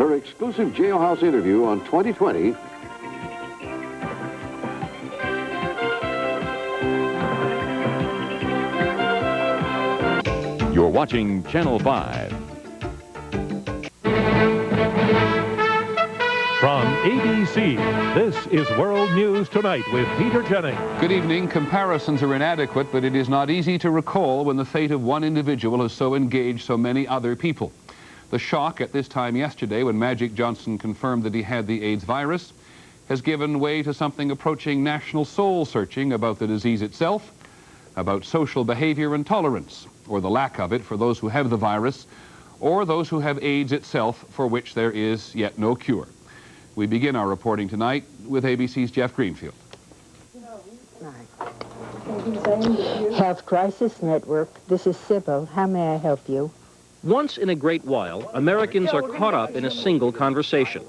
her exclusive jailhouse interview on 2020. You're watching Channel 5. From ABC, this is World News Tonight with Peter Jennings. Good evening. Comparisons are inadequate, but it is not easy to recall when the fate of one individual has so engaged so many other people. The shock at this time yesterday when Magic Johnson confirmed that he had the AIDS virus has given way to something approaching national soul-searching about the disease itself, about social behavior and tolerance, or the lack of it for those who have the virus, or those who have AIDS itself, for which there is yet no cure. We begin our reporting tonight with ABC's Jeff Greenfield. Health Crisis Network, this is Sybil. How may I help you? Once in a great while, Americans are caught up in a single conversation.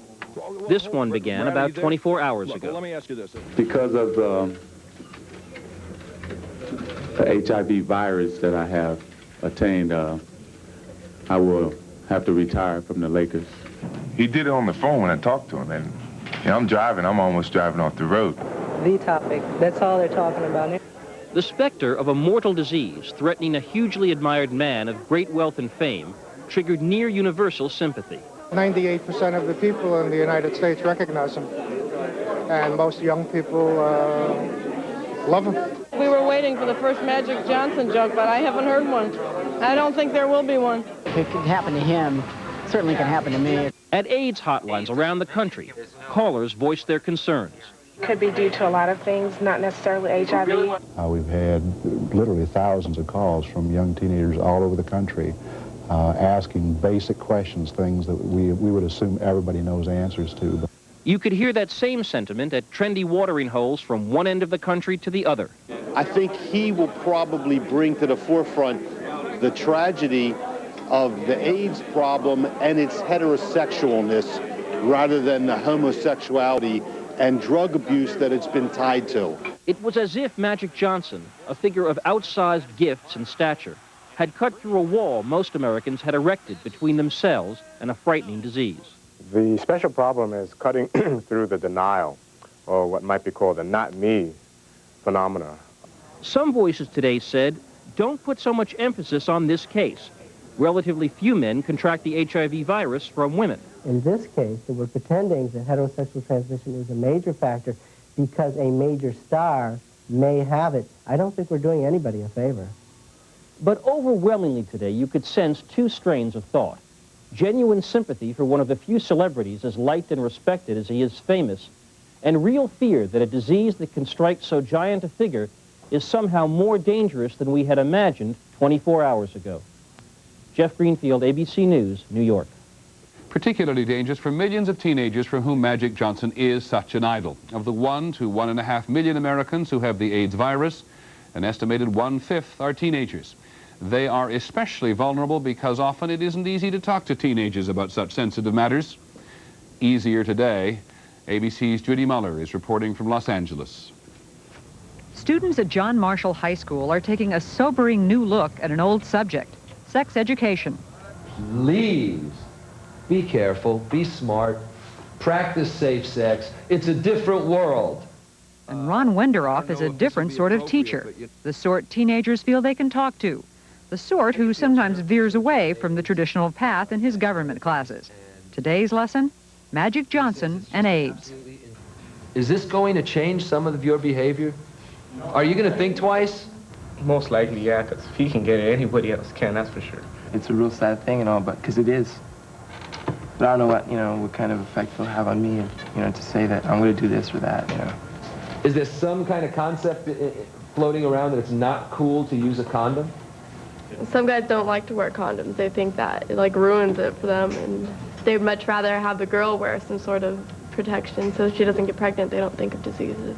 This one began about 24 hours ago. Let me ask you this. Because of the HIV virus that I have attained, I will have to retire from the Lakers. He did it on the phone when I talked to him, and I'm driving. I'm almost driving off the road. The topic. That's all they're talking about. The specter of a mortal disease threatening a hugely admired man of great wealth and fame triggered near universal sympathy. 98% of the people in the United States recognize him, and most young people love him. We were waiting for the first Magic Johnson joke, but I haven't heard one. I don't think there will be one. If it could happen to him, it certainly can happen to me. At AIDS hotlines around the country, callers voiced their concerns. Could be due to a lot of things, not necessarily HIV. We've had literally thousands of calls from young teenagers all over the country asking basic questions, things that we would assume everybody knows answers to. You could hear that same sentiment at trendy watering holes from one end of the country to the other. I think he will probably bring to the forefront the tragedy of the AIDS problem and its heterosexualness rather than the homosexuality and drug abuse that it's been tied to. It was as if Magic Johnson, a figure of outsized gifts and stature, had cut through a wall most Americans had erected between themselves and a frightening disease. The special problem is cutting through the denial, or what might be called the not me phenomena. Some voices today said, don't put so much emphasis on this case. Relatively few men contract the HIV virus from women. In this case, we're pretending that heterosexual transmission is a major factor because a major star may have it. I don't think we're doing anybody a favor. But overwhelmingly today, you could sense two strains of thought. Genuine sympathy for one of the few celebrities as liked and respected as he is famous, and real fear that a disease that can strike so giant a figure is somehow more dangerous than we had imagined 24 hours ago. Jeff Greenfield, ABC News, New York. Particularly dangerous for millions of teenagers for whom Magic Johnson is such an idol. Of the 1 to 1.5 million Americans who have the AIDS virus, an estimated 1/5 are teenagers. They are especially vulnerable because often it isn't easy to talk to teenagers about such sensitive matters. Easier today. ABC's Judy Muller is reporting from Los Angeles. Students at John Marshall High School are taking a sobering new look at an old subject, sex education. Please, be careful, be smart, practice safe sex. It's a different world. And Ron Wenderoff is a different sort of teacher, the sort teenagers feel they can talk to, the sort who sometimes veers away from the traditional path in his government classes. Today's lesson, Magic Johnson and AIDS. Is this going to change some of your behavior? Are you going to think twice? Most likely, yeah, because if he can get it, anybody else can, that's for sure. It's a real sad thing and all, but because it is. But I don't know what kind of effect it'll have on me, to say that I'm going to do this or that, Is there some kind of concept floating around that it's not cool to use a condom? Some guys don't like to wear condoms. They think that it ruins it for them, and they'd much rather have the girl wear some sort of protection so she doesn't get pregnant. They don't think of diseases.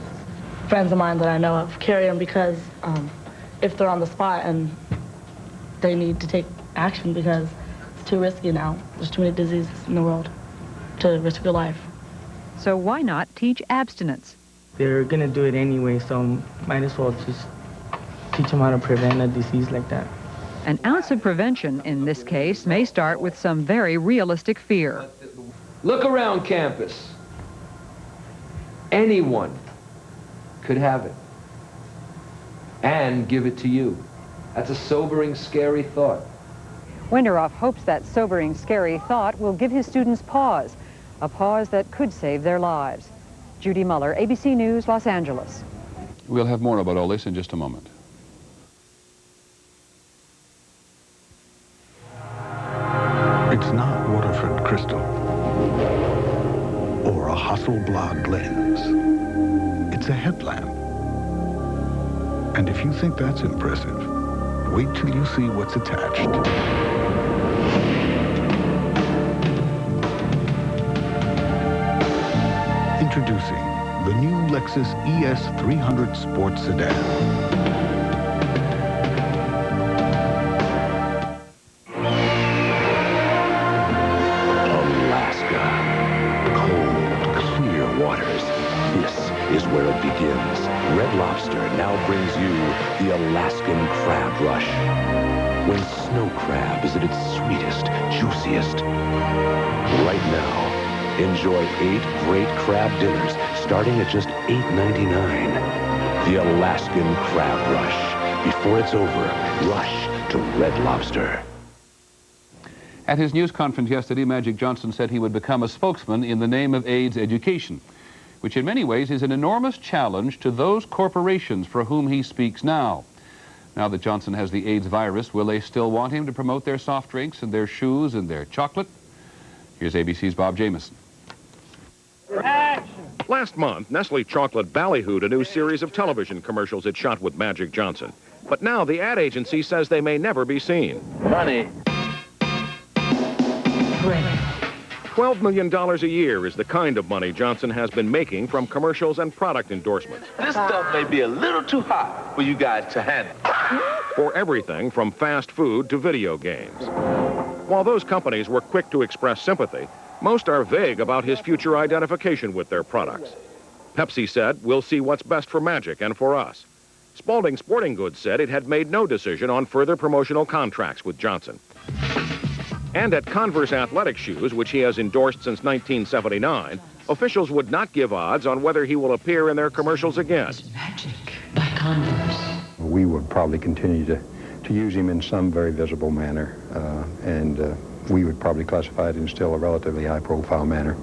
Friends of mine that I know of carry them because if they're on the spot and they need to take action because it's too risky now. There's too many diseases in the world to risk your life. So why not teach abstinence? They're going to do it anyway, so might as well just teach them how to prevent a disease like that. An ounce of prevention in this case may start with some very realistic fear. Look around campus. Anyone could have it and give it to you. That's a sobering, scary thought. Wenderoff hopes that sobering, scary thought will give his students pause, a pause that could save their lives. Judy Muller, ABC News, Los Angeles. We'll have more about all this in just a moment. It's not Waterford Crystal or a Hasselblad lens. It's a headlamp. And if you think that's impressive, wait till you see what's attached. Introducing the new Lexus ES 300 Sports Sedan. Is where it begins. Red Lobster now brings you the Alaskan Crab Rush. When snow crab is at its sweetest, juiciest. Right now, enjoy 8 great crab dinners starting at just $8.99. The Alaskan Crab Rush. Before it's over, rush to Red Lobster. At his news conference yesterday, Magic Johnson said he would become a spokesman in the name of AIDS education, which in many ways is an enormous challenge to those corporations for whom he speaks now. Now that Johnson has the AIDS virus, will they still want him to promote their soft drinks and their shoes and their chocolate? Here's ABC's Bob Jamieson. Last month, Nestle Chocolate ballyhooed a new series of television commercials it shot with Magic Johnson. But now the ad agency says they may never be seen. Money. $12 million a year is the kind of money Johnson has been making from commercials and product endorsements. This stuff may be a little too hot for you guys to handle. For everything from fast food to video games. While those companies were quick to express sympathy, most are vague about his future identification with their products. Pepsi said, "We'll see what's best for Magic and for us." Spalding Sporting Goods said it had made no decision on further promotional contracts with Johnson. And at Converse athletic shoes, which he has endorsed since 1979, officials would not give odds on whether he will appear in their commercials again. Magic by Converse. We would probably continue to use him in some very visible manner, and we would probably classify it in still a relatively high-profile manner.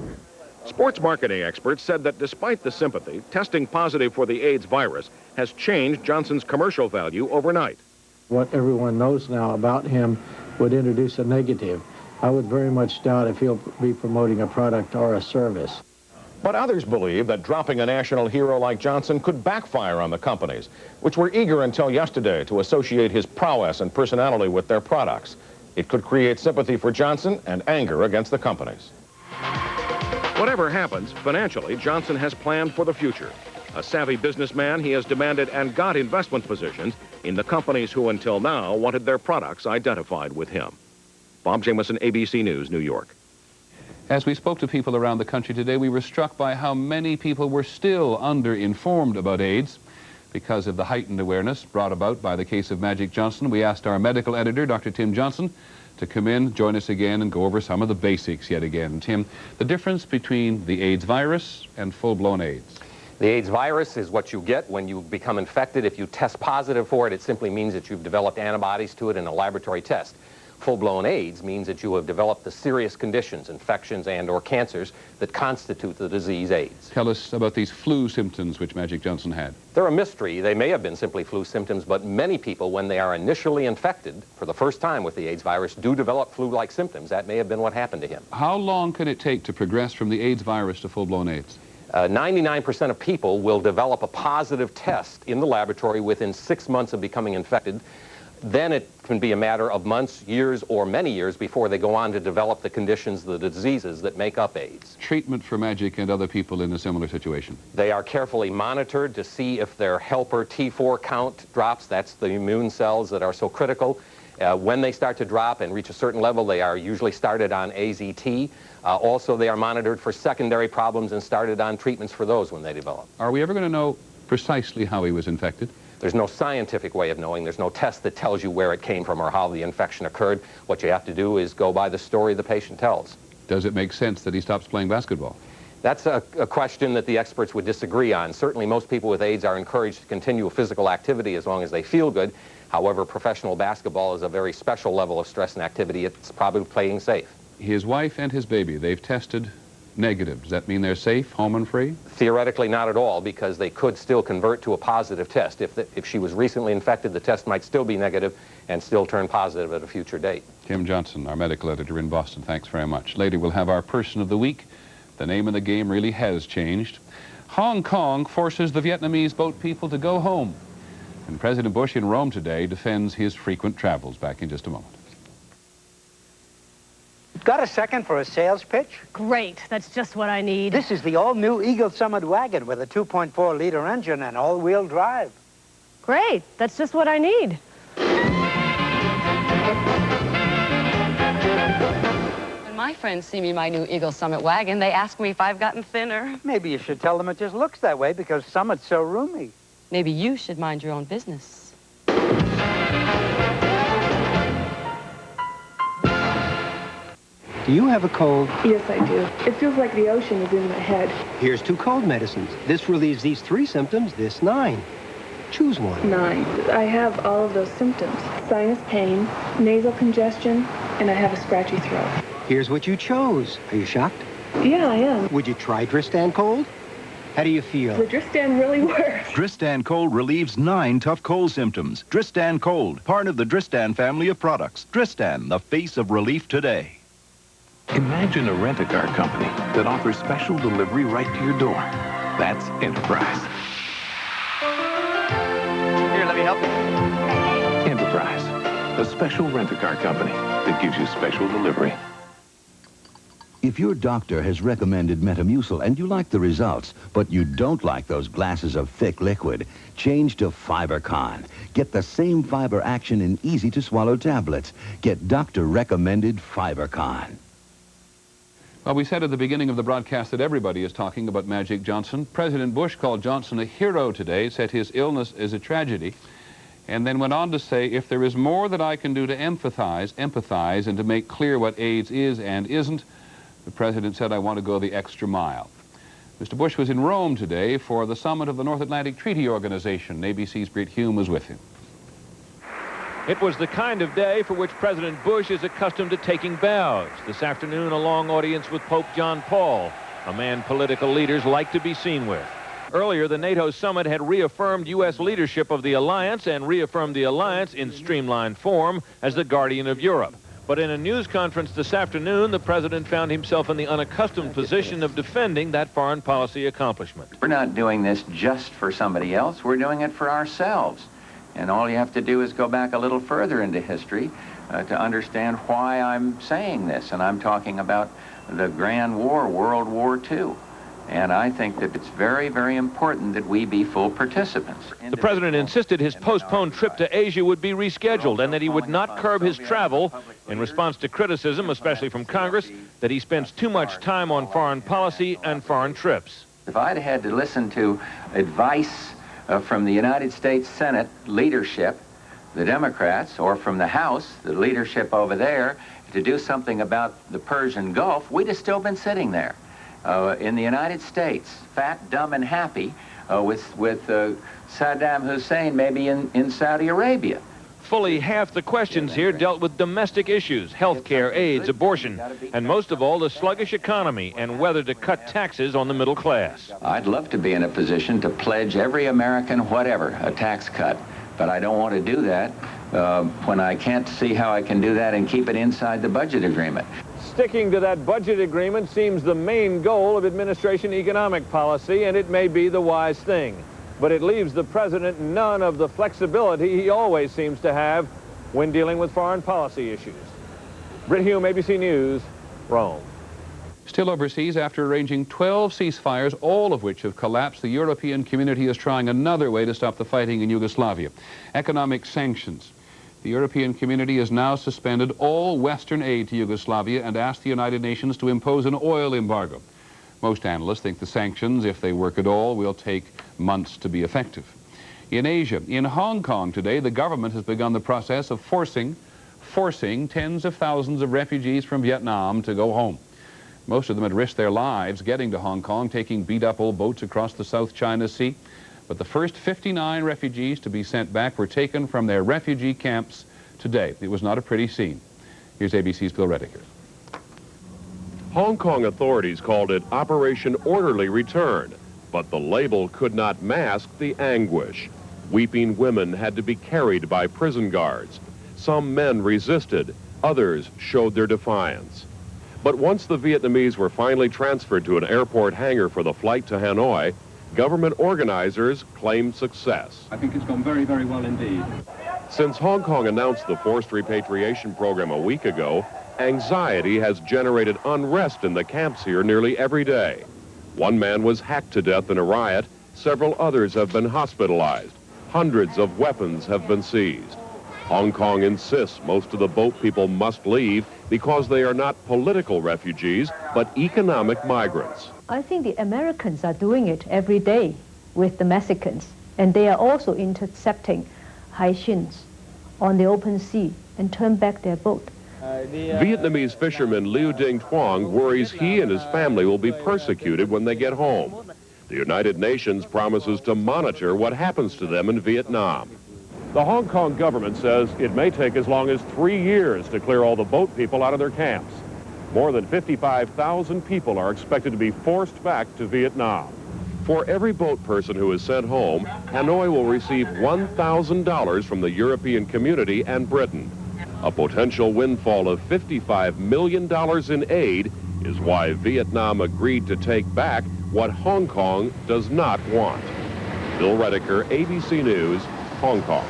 Sports marketing experts said that despite the sympathy, testing positive for the AIDS virus has changed Johnson's commercial value overnight. What everyone knows now about him would introduce a negative. I would very much doubt if he'll be promoting a product or a service. But others believe that dropping a national hero like Johnson could backfire on the companies, which were eager until yesterday to associate his prowess and personality with their products. It could create sympathy for Johnson and anger against the companies. Whatever happens, financially, Johnson has planned for the future. A savvy businessman, he has demanded and got investment positions in the companies who until now wanted their products identified with him. Bob Jamieson, ABC News, New York. As we spoke to people around the country today, we were struck by how many people were still underinformed about AIDS. Because of the heightened awareness brought about by the case of Magic Johnson, we asked our medical editor, Dr. Tim Johnson, to come in, join us again, and go over some of the basics yet again. Tim, the difference between the AIDS virus and full-blown AIDS. The AIDS virus is what you get when you become infected. If you test positive for it, it simply means that you've developed antibodies to it in a laboratory test. Full-blown AIDS means that you have developed the serious conditions, infections and/or cancers that constitute the disease AIDS. Tell us about these flu symptoms which Magic Johnson had. They're a mystery. They may have been simply flu symptoms, but many people, when they are initially infected for the first time with the AIDS virus, do develop flu-like symptoms. That may have been what happened to him. How long can it take to progress from the AIDS virus to full-blown AIDS? 99% of people will develop a positive test in the laboratory within 6 months of becoming infected. Then it can be a matter of months, years, or many years before they go on to develop the conditions, the diseases that make up AIDS. Treatment for Magic and other people in a similar situation? They are carefully monitored to see if their helper T4 count drops. That's the immune cells that are so critical. When they start to drop and reach a certain level, they are usually started on AZT. Also, they are monitored for secondary problems and started on treatments for those when they develop. Are we ever going to know precisely how he was infected? There's no scientific way of knowing. There's no test that tells you where it came from or how the infection occurred. What you have to do is go by the story the patient tells. Does it make sense that he stops playing basketball? That's a question that the experts would disagree on. Certainly most people with AIDS are encouraged to continue physical activity as long as they feel good. However, professional basketball is a very special level of stress and activity. It's probably playing safe. His wife and his baby, they've tested negative. Does that mean they're safe, home and free? Theoretically, not at all, because they could still convert to a positive test. If she was recently infected, the test might still be negative and still turn positive at a future date. Kim Johnson, our medical editor in Boston, thanks very much. Later, we'll have our Person of the Week. The name of the game really has changed. Hong Kong forces the Vietnamese boat people to go home. And President Bush in Rome today defends his frequent travels. Back in just a moment. Got a second for a sales pitch? Great. That's just what I need. This is the all-new Eagle Summit wagon with a 2.4-liter engine and all-wheel drive. Great. That's just what I need. When my friends see me in my new Eagle Summit wagon, they ask me if I've gotten thinner. Maybe you should tell them it just looks that way because Summit's so roomy. Maybe you should mind your own business. Do you have a cold? Yes, I do. It feels like the ocean is in my head. Here's 2 cold medicines. This relieves these 3 symptoms, this 9. Choose one. 9. I have all of those symptoms. Sinus pain, nasal congestion, and I have a scratchy throat. Here's what you chose. Are you shocked? Yeah, I am. Would you try Dristan Cold? How do you feel? The Dristan really works. Dristan Cold relieves 9 tough cold symptoms. Dristan Cold, part of the Dristan family of products. Dristan, the face of relief today. Imagine a rent-a-car company that offers special delivery right to your door. That's Enterprise. Here, let me help you. Enterprise, a special rent-a-car company that gives you special delivery. If your doctor has recommended Metamucil and you like the results, but you don't like those glasses of thick liquid, change to FiberCon. Get the same fiber action in easy-to-swallow tablets. Get doctor-recommended FiberCon. Well, we said at the beginning of the broadcast that everybody is talking about Magic Johnson. President Bush called Johnson a hero today, said his illness is a tragedy, and then went on to say, if there is more that I can do to empathize, and to make clear what AIDS is and isn't, the president said, I want to go the extra mile. Mr. Bush was in Rome today for the summit of the North Atlantic Treaty Organization. ABC's Britt Hume was with him. It was the kind of day for which President Bush is accustomed to taking bows. This afternoon, a long audience with Pope John Paul, a man political leaders like to be seen with. Earlier, the NATO summit had reaffirmed U.S. leadership of the alliance and reaffirmed the alliance in streamlined form as the guardian of Europe. But in a news conference this afternoon, the president found himself in the unaccustomed position of defending that foreign policy accomplishment. We're not doing this just for somebody else. We're doing it for ourselves. And all you have to do is go back a little further into history to understand why I'm saying this. And I'm talking about the Grand War, World War II. And I think that it's very, very important that we be full participants. The president insisted his postponed trip to Asia would be rescheduled and that he would not curb his travel in response to criticism, especially from Congress, that he spends too much time on foreign policy and foreign trips. If I'd had to listen to advice from the United States Senate leadership, the Democrats, or from the House, the leadership over there, to do something about the Persian Gulf, we'd have still been sitting there. In the United States, fat, dumb, and happy, with Saddam Hussein maybe in Saudi Arabia. Fully half the questions here dealt with domestic issues, health care, AIDS, abortion, and most of all, the sluggish economy and whether to cut taxes on the middle class. I'd love to be in a position to pledge every American whatever, a tax cut, but I don't want to do that when I can't see how I can do that and keep it inside the budget agreement. Sticking to that budget agreement seems the main goal of administration economic policy, and it may be the wise thing. But it leaves the president none of the flexibility he always seems to have when dealing with foreign policy issues. Britt Hume, ABC News, Rome. Still overseas, after arranging 12 ceasefires, all of which have collapsed, the European community is trying another way to stop the fighting in Yugoslavia. Economic sanctions. The European community has now suspended all Western aid to Yugoslavia and asked the United Nations to impose an oil embargo. Most analysts think the sanctions, if they work at all, will take months to be effective. In Asia, in Hong Kong today, the government has begun the process of forcing tens of thousands of refugees from Vietnam to go home. Most of them had risked their lives getting to Hong Kong, taking beat-up old boats across the South China Sea. But the first 59 refugees to be sent back were taken from their refugee camps today. It was not a pretty scene. Here's ABC's Bill Rediker. Hong Kong authorities called it Operation Orderly Return, but the label could not mask the anguish. Weeping women had to be carried by prison guards. Some men resisted, others showed their defiance. But once the Vietnamese were finally transferred to an airport hangar for the flight to Hanoi, government organizers claimed success. I think it's gone very, very well indeed. Since Hong Kong announced the forced repatriation program a week ago, anxiety has generated unrest in the camps here nearly every day. One man was hacked to death in a riot. Several others have been hospitalized. Hundreds of weapons have been seized. Hong Kong insists most of the boat people must leave because they are not political refugees, but economic migrants. I think the Americans are doing it every day with the Mexicans, and they are also intercepting Haitians on the open sea and turn back their boat. Vietnamese fisherman Liu Ding Thuong worries he and his family will be persecuted when they get home. The United Nations promises to monitor what happens to them in Vietnam. The Hong Kong government says it may take as long as 3 years to clear all the boat people out of their camps. More than 55,000 people are expected to be forced back to Vietnam. For every boat person who is sent home, Hanoi will receive $1,000 from the European community and Britain. A potential windfall of $55 million in aid is why Vietnam agreed to take back what Hong Kong does not want. Bill Rediker, ABC News, Hong Kong.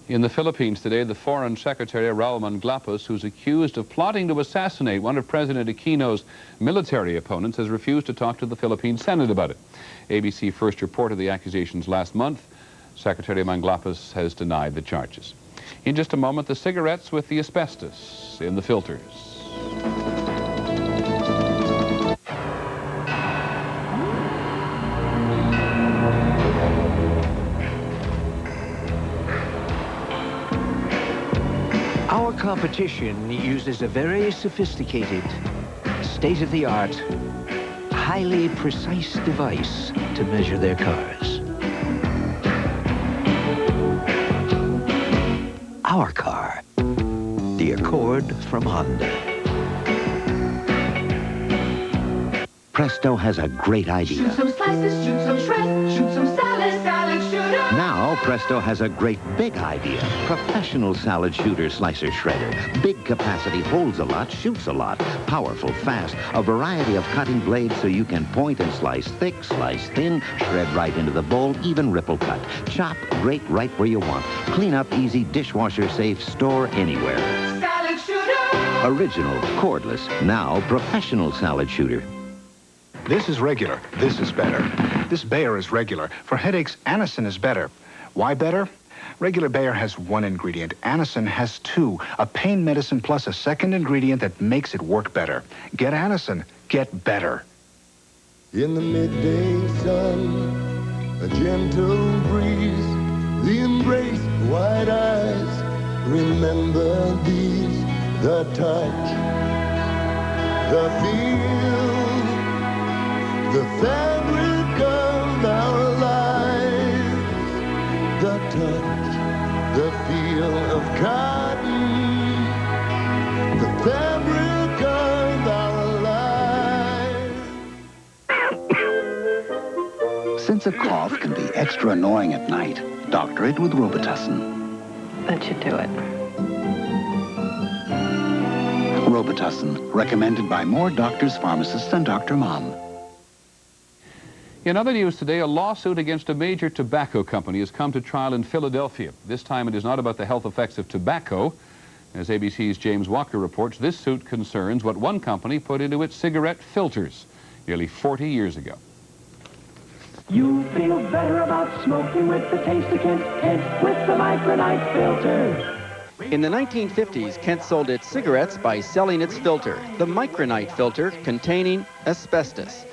In the Philippines today, the Foreign Secretary, Raul Manglapus, who's accused of plotting to assassinate one of President Aquino's military opponents, has refused to talk to the Philippine Senate about it. ABC first reported the accusations last month. Secretary Manglapus has denied the charges. In just a moment, the cigarettes with the asbestos in the filters. Our competition uses a very sophisticated, state-of-the-art, highly precise device to measure their cars. Our car, the Accord from Honda. Presto has a great idea. Shoot some slices, shoot some shreds, shoot some salad, salad shooter. Now, Presto has a great big idea. Professional salad shooter slicer shredder. Big capacity, holds a lot, shoots a lot. Powerful, fast, a variety of cutting blades so you can point and slice thick, slice thin, shred right into the bowl, even ripple cut. Chop, grate right where you want. Clean up easy, dishwasher safe, store anywhere. Salad shooter. Original, cordless, now professional salad shooter. This is regular. This is better. This Bayer is regular. For headaches, Anacin is better. Why better? Regular Bayer has one ingredient. Anacin has two. A pain medicine plus a second ingredient that makes it work better. Get Anacin. Get better. In the midday sun, a gentle breeze, the embrace, white eyes. Remember these, the touch, the feel. The fabric of our lives, the touch, the feel of cotton, the fabric of our lives. Since a cough can be extra annoying at night, doctor it with Robitussin. That should do it. Robitussin, recommended by more doctors, pharmacists, and Dr. Mom. In other news today, a lawsuit against a major tobacco company has come to trial in Philadelphia. This time it is not about the health effects of tobacco. As ABC's James Walker reports, this suit concerns what one company put into its cigarette filters nearly 40 years ago. You feel better about smoking with the taste of Kent, Kent with the Micronite filter. In the 1950s, Kent sold its cigarettes by selling its filter, the Micronite filter containing asbestos.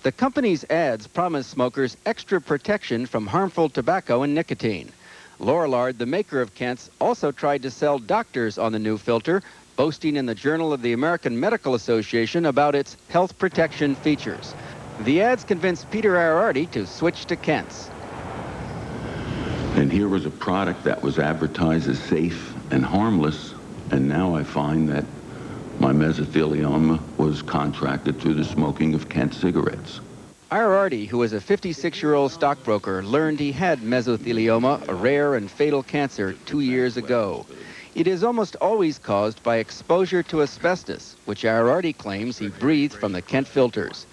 The company's ads promised smokers extra protection from harmful tobacco and nicotine. Lorillard, the maker of Kent's, also tried to sell doctors on the new filter boasting in the Journal of the American Medical Association about its health protection features. The ads convinced Peter Arardi to switch to Kent's. And here was a product that was advertised as safe and harmless, and now I find that my mesothelioma was contracted through the smoking of Kent cigarettes. Arardi, who is a 56-year-old stockbroker, learned he had mesothelioma, a rare and fatal cancer, 2 years ago. It is almost always caused by exposure to asbestos, which Arardi claims he breathed from the Kent filters.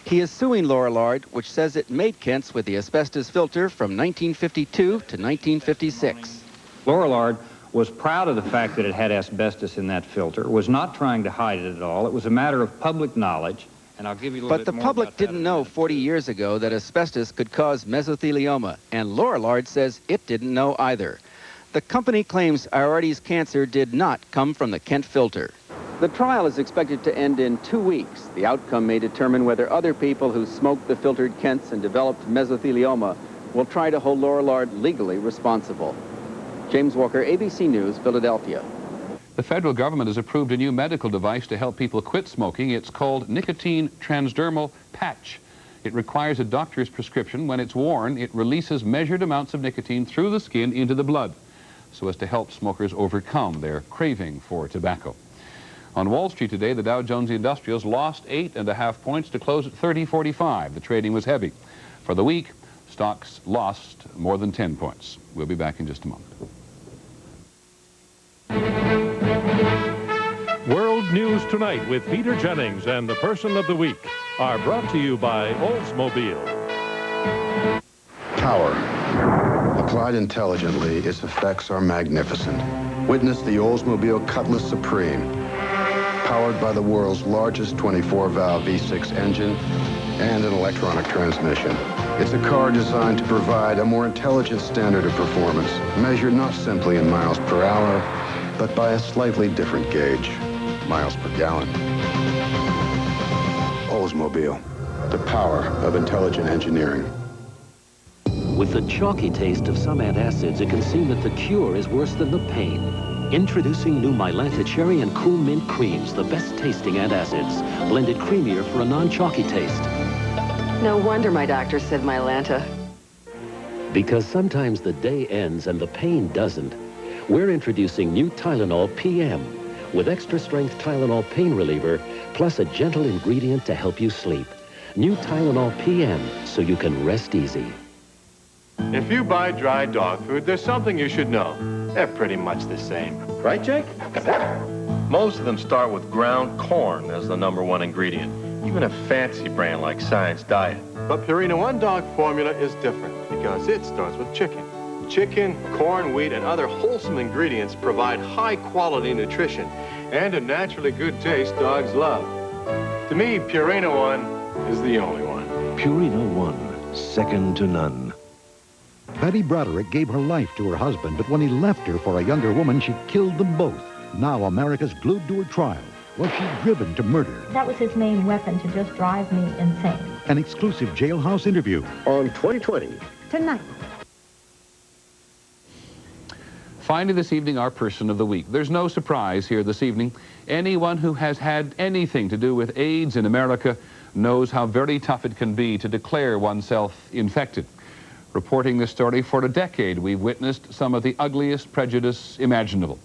He is suing Lorillard, which says it made Kent's with the asbestos filter from 1952 to 1956. Lorillard was proud of the fact that it had asbestos in that filter, was not trying to hide it at all. It was a matter of public knowledge, and I'll give you a little bit more. But the public didn't know 40 years ago that asbestos could cause mesothelioma, and Lorillard says it didn't know either. The company claims Arardi's cancer did not come from the Kent filter. The trial is expected to end in 2 weeks. The outcome may determine whether other people who smoked the filtered Kents and developed mesothelioma will try to hold Lorillard legally responsible. James Walker, ABC News, Philadelphia. The federal government has approved a new medical device to help people quit smoking. It's called nicotine transdermal patch. It requires a doctor's prescription. When it's worn, it releases measured amounts of nicotine through the skin into the blood, so as to help smokers overcome their craving for tobacco. On Wall Street today, the Dow Jones Industrials lost 8.5 points to close at 30.45. The trading was heavy. For the week, stocks lost more than 10 points. We'll be back in just a moment. World News Tonight with Peter Jennings and the Person of the Week are brought to you by Oldsmobile. Power. Applied intelligently, its effects are magnificent. Witness the Oldsmobile Cutlass Supreme, powered by the world's largest 24-valve V6 engine and an electronic transmission. It's a car designed to provide a more intelligent standard of performance, measured not simply in miles per hour, but by a slightly different gauge, miles per gallon. Oldsmobile, the power of intelligent engineering. With the chalky taste of some antacids, it can seem that the cure is worse than the pain. Introducing new Mylanta Cherry and Cool Mint Creams, the best tasting antacids, blended creamier for a non-chalky taste. No wonder my doctor said Mylanta. Because sometimes the day ends and the pain doesn't. We're introducing new Tylenol PM with extra strength Tylenol pain reliever, plus a gentle ingredient to help you sleep. New Tylenol PM, so you can rest easy. If you buy dry dog food, there's something you should know. They're pretty much the same. Right, Jake? Most of them start with ground corn as the #1 ingredient, even a fancy brand like Science Diet. But Purina One Dog formula is different because it starts with chicken. Chicken, corn, wheat, and other wholesome ingredients provide high-quality nutrition and a naturally good taste dogs love. To me, Purina One is the only one. Purina One, second to none. Betty Broderick gave her life to her husband, but when he left her for a younger woman, she killed them both. Now America's glued to her trial. Was she driven to murder? That was his main weapon, to just drive me insane. An exclusive jailhouse interview. On 2020. Tonight. Finally this evening, our Person of the Week. There's no surprise here this evening. Anyone who has had anything to do with AIDS in America knows how very tough it can be to declare oneself infected. Reporting this story for a decade, we've witnessed some of the ugliest prejudice imaginable.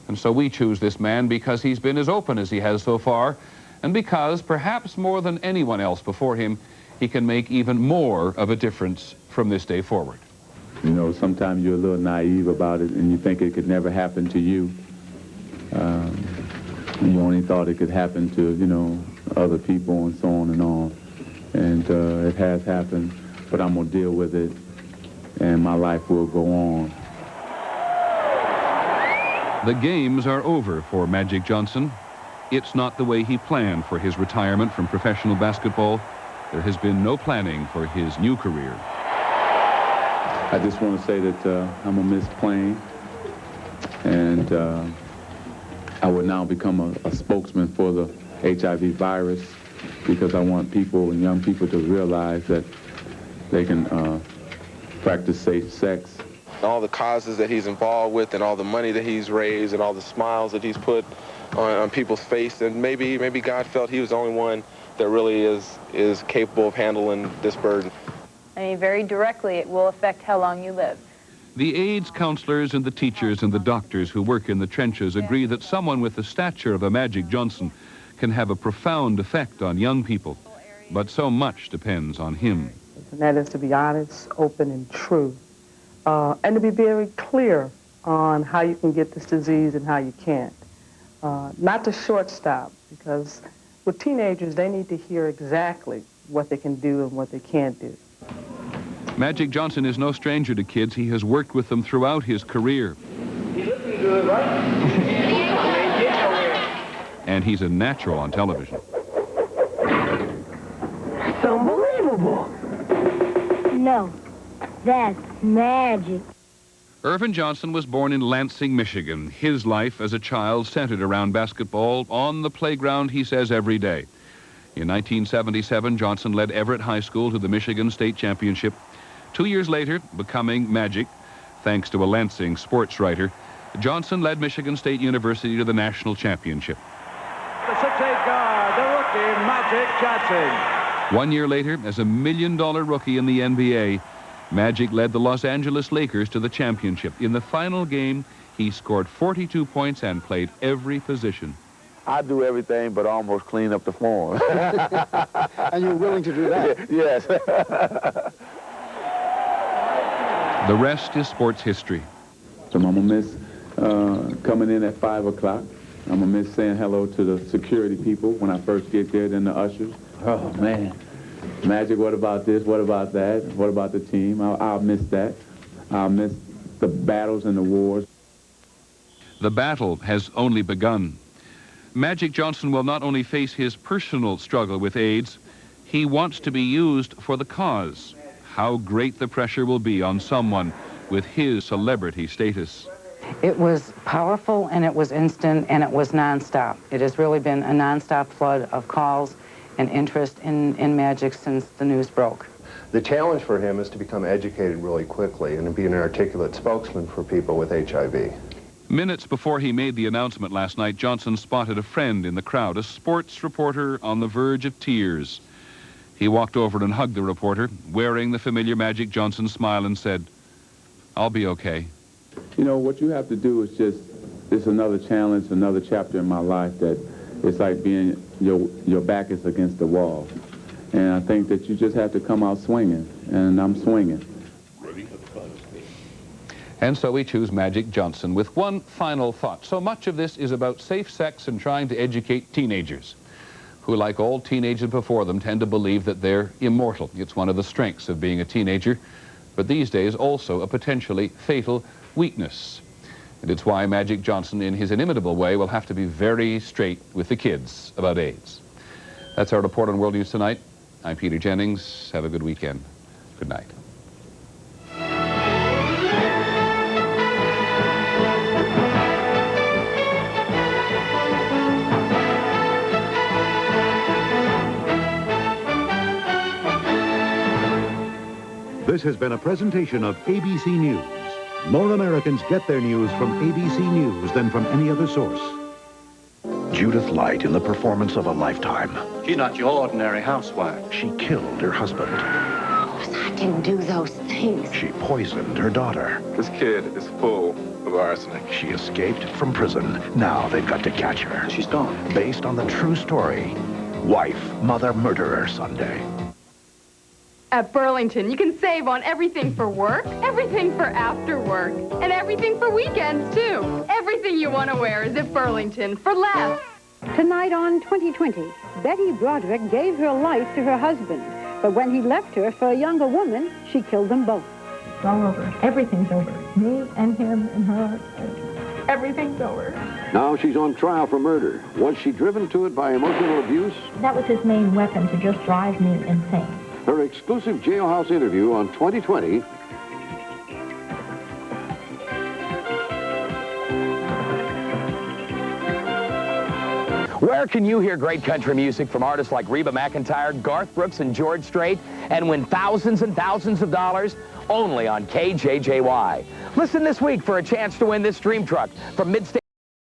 And so we choose this man because he's been as open as he has so far, and because, perhaps more than anyone else before him, he can make even more of a difference from this day forward. You know, sometimes you're a little naive about it, and you think it could never happen to you. You only thought it could happen to, you know, other people and so on and on. And it has happened, but I'm going to deal with it, and my life will go on. The games are over for Magic Johnson. It's not the way he planned for his retirement from professional basketball. There has been no planning for his new career. I just want to say that I'm going to miss playing, and I would now become a spokesman for the HIV virus, because I want people and young people to realize that they can practice safe sex. All the causes that he's involved with and all the money that he's raised and all the smiles that he's put on people's face, and maybe God felt he was the only one that really is capable of handling this burden. I mean, very directly, it will affect how long you live. The AIDS counselors and the teachers and the doctors who work in the trenches agree that someone with the stature of a Magic Johnson can have a profound effect on young people, but so much depends on him. And that is to be honest, open, and true, and to be very clear on how you can get this disease and how you can't. Not to short stop, because with teenagers, they need to hear exactly what they can do and what they can't do. Magic Johnson is no stranger to kids. He has worked with them throughout his career. He's looking good, right? And he's a natural on television. It's unbelievable. No, that's magic. Irvin Johnson was born in Lansing, Michigan. His life as a child centered around basketball on the playground, he says, every day. In 1977, Johnson led Everett High School to the Michigan State Championship. 2 years later, becoming Magic, thanks to a Lansing sports writer, Johnson led Michigan State University to the national championship. The 6'8" guard, the rookie, Magic Johnson. 1 year later, as a $1 million rookie in the NBA, Magic led the Los Angeles Lakers to the championship. In the final game, he scored 42 points and played every position. I do everything but almost clean up the floor. And you're willing to do that? Yes. The rest is sports history. So I'm going to miss coming in at 5 o'clock. I'm going to miss saying hello to the security people when I first get there, then the ushers. Oh, man. Magic, what about this? What about that? What about the team? I'll miss that. I'll miss the battles and the wars. The battle has only begun. Magic Johnson will not only face his personal struggle with AIDS, he wants to be used for the cause. How great the pressure will be on someone with his celebrity status. It was powerful, and it was instant, and it was nonstop. It has really been a nonstop flood of calls and interest in Magic since the news broke. The challenge for him is to become educated really quickly and to be an articulate spokesman for people with HIV. Minutes before he made the announcement last night, Johnson spotted a friend in the crowd, a sports reporter on the verge of tears. He walked over and hugged the reporter, wearing the familiar Magic Johnson smile, and said, "I'll be okay." You know, what you have to do is it's another challenge, another chapter in my life that it's like being, your back is against the wall. And I think that you just have to come out swinging, and I'm swinging. And so we choose Magic Johnson with one final thought. So much of this is about safe sex and trying to educate teenagers, who, like all teenagers before them, tend to believe that they're immortal. It's one of the strengths of being a teenager, but these days also a potentially fatal weakness. And it's why Magic Johnson, in his inimitable way, will have to be very straight with the kids about AIDS. That's our report on World News Tonight. I'm Peter Jennings. Have a good weekend. Good night. This has been a presentation of ABC News. More Americans get their news from ABC News than from any other source. Judith Light in the performance of a lifetime. She's not your ordinary housewife. She killed her husband. I didn't do those things. She poisoned her daughter. This kid is full of arsenic. She escaped from prison. Now they've got to catch her. She's gone. Based on the true story. Wife, Mother, Murderer, Sunday. At Burlington, you can save on everything for work, everything for after work, and everything for weekends, too. Everything you want to wear is at Burlington for less. Tonight on 2020, Betty Broderick gave her life to her husband, but when he left her for a younger woman, she killed them both. It's all over. Everything's over. Me and him and her. Everything's over. Now she's on trial for murder. Was she driven to it by emotional abuse? That was his main weapon, to just drive me insane. Her exclusive jailhouse interview on 2020. Where can you hear great country music from artists like Reba McEntire, Garth Brooks, and George Strait, and win thousands and thousands of dollars? Only on KJJY. Listen this week for a chance to win this dream truck from Midstate.